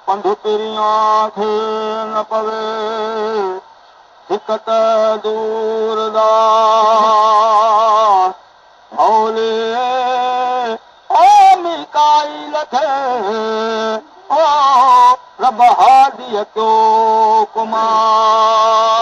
पंध पिरियां खे न पवे दिक़त दूर दा हौले ओ मिकाईल खे ओ रब हादीअ क्यो कुमार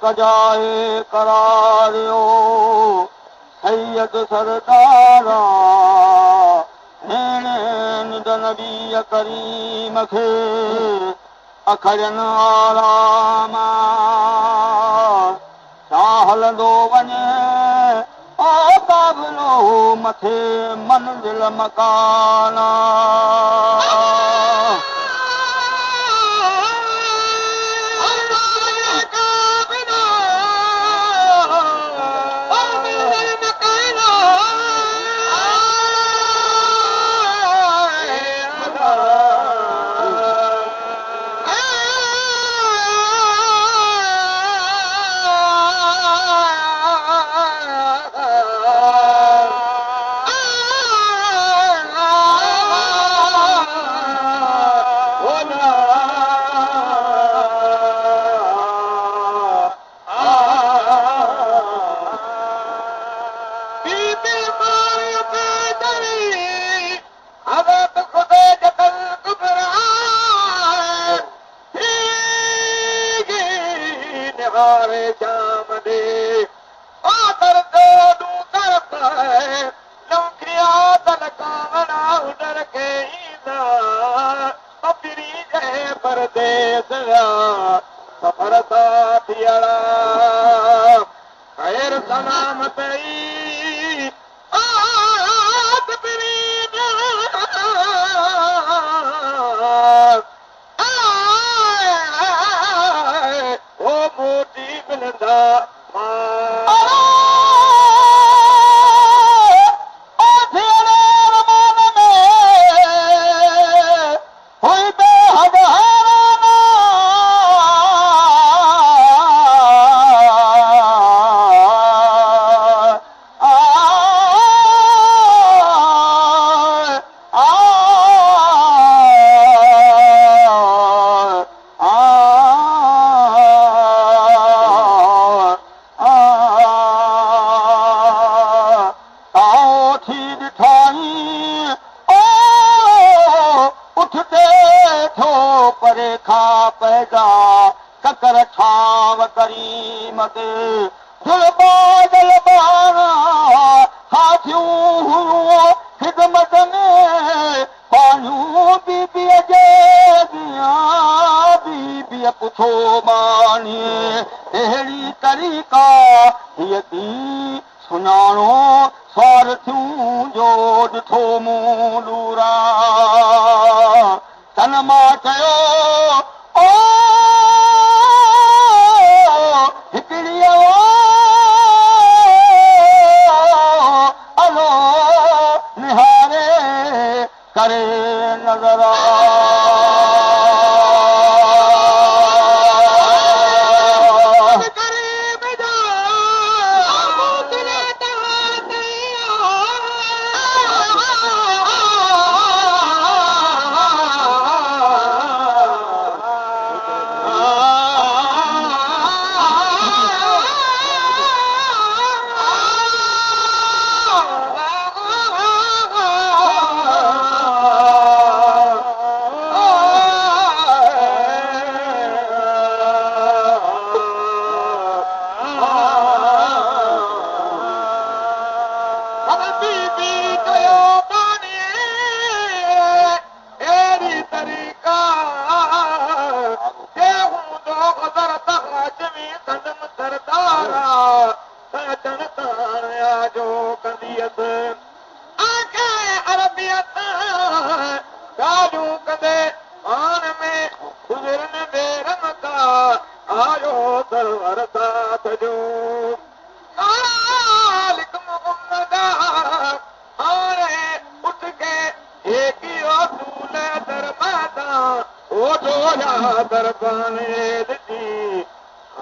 कजाए करारियो सैयद सरदारा हिन नबी करीम खे अखरनि आराम छा हलंदो वञे ओ काबिलो मथे मंज़िल मकाना थो परे खां पैदा ककर ठाव करीम ते दिल बाणा हाथियूं ख़िदमत में पाणियूं बीबीअ जे बीबीअ पुछो मानीअ अहिड़ी तरीक़ा हीअ थी सुञाणो स्वार्थियूं जो ॾिठो मूं लूरा तन मां चयो ओ हिकिड़ी अलो निहारे करे नज़र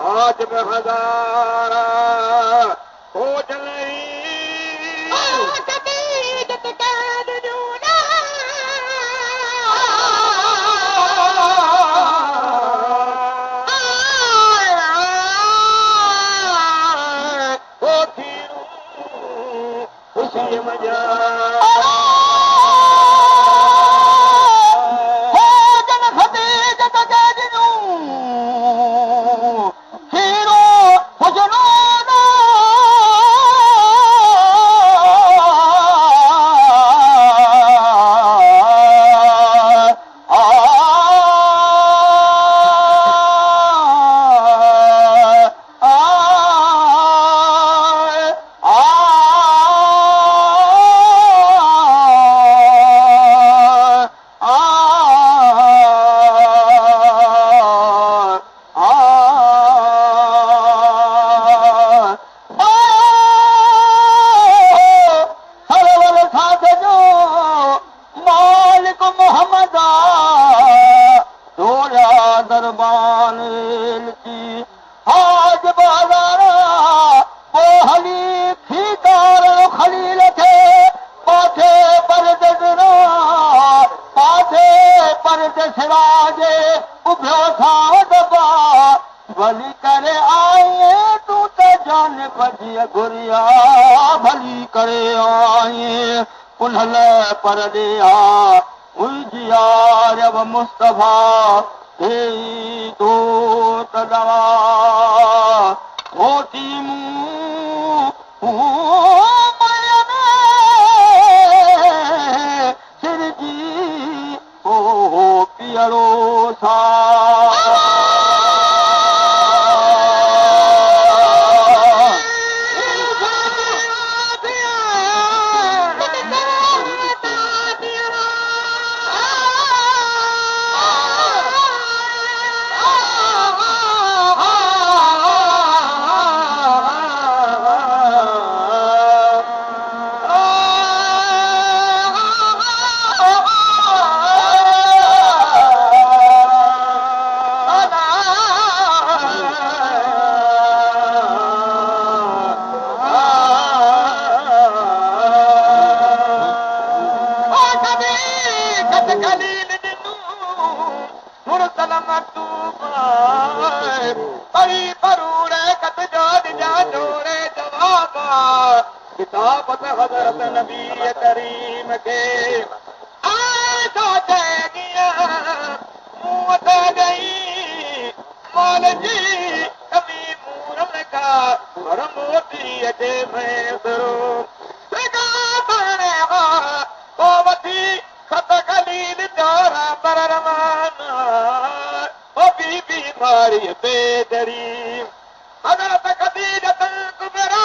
आज में हजारा हो जलई खुशी मजा भली करे आए तू त जान बजिया घुरिया भली करे आए पुनल पर दिया उलझिया रब मुस्तफा हे तो तदवा मोती सिर जी ओ पियरो सा किताबत हज़रत नबी करीम के आजा चैनिया ॾेई माल जी कमी मूरन का पर मोती अचे में दरो ओ वठी खत खलील प्यारा पर रवाना ओ बीमारी ते डरी हज़रत खदीजत कुबरा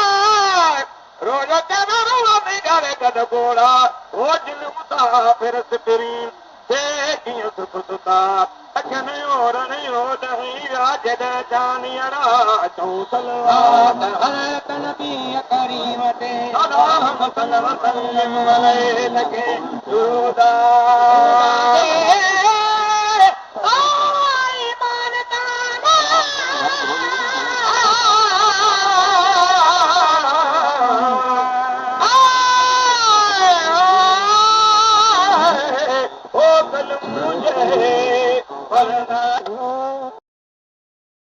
रोज़ चवरो में गारे कद गोड़ा ओ जिल मुसाफिर सिपरी ते कीअं सुखता अखन और नयो दही राजद जानियरा चऊं सलवात हज़रत नबी करीम ते सलाम सल्लम अलैहि लगे दुरूदा